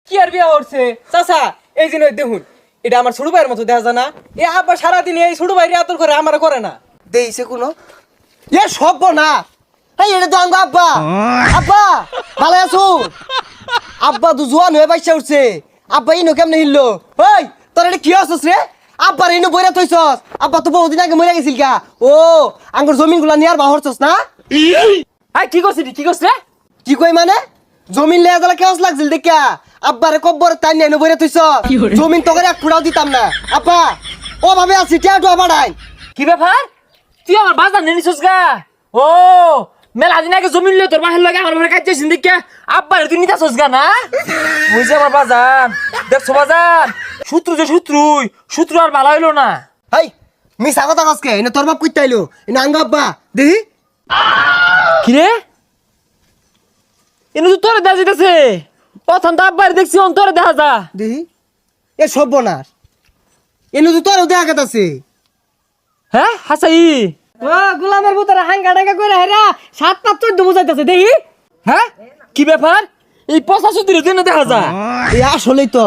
কি আর বিয়া হচ্ছে চাচা? এই যে দেখুন, এটা আমার ছোট ভাইয়ের মতো দেখা যায় না? এ আব্বা সারাদিন এই ছোট ভাইরে আদর করে, আমার করে না। দেইছে কোনো এ সব না। এই এটা তো আঙ্গো আব্বা। আব্বা ভালো আছো? আব্বা তো জোয়ান হয়ে বাইসা উঠছে। আব্বা ইনো কেমনে হিললো? ওই তোর এটা কি হচ্ছস রে? আব্বার ইনো বইরা থইছস? আব্বা তো বহুদিন আগে মরে গেছিল গা। ও আঙ্গুর জমিন গুলা নিয়ার বাহরছস না? হ্যাঁ, কি করছিস? কি করছে? কি কই মানে? জমিন লেয়া গেলা কেমন লাগছিল দেখা? আব্বারে কব্বর তাই নিয়ে বইরা থইছস? জমিন তো করে এক ফুটাও দিতাম না। আব্বা ও ভাবে আছি টিয়াটো আবার নাই। কি ব্যাপার? তুই আমার বাজার নিয়ে নিছিস গা? ও মেলা দিন আগে জমি নিলে তোর বাহির লাগে আমার ঘরে কাজ দেখে আব্বার তুই নিতাছস গা না? ওই যে আমার বাজার দেখছো, বাজার শত্রু যে শত্রু আর ভালো হইলো না। হাই মিছা কথা কসকে এনে তোর বাপ কইতে আইলো এনে আঙ্গা আব্বা দেখি। কি রে? এনে তো তোরে দেখা যাইতেছে। প্রথম তো আব্বার দেখছি, তোরে দেখা যা। দেখি এ সব বনাস এনে তো তোরও দেখা গেতাছে। হ্যাঁ হাসাই। ও গোলামের ভিতরে হাঙ্গা ডাঙ্গা করে হেরা ৭-৫-১৪ বুঝাইতেছে দেখি। হ্যাঁ কি ব্যাপার? এই পচা সুতির জন্য দেখা যা। এই আসলেই তো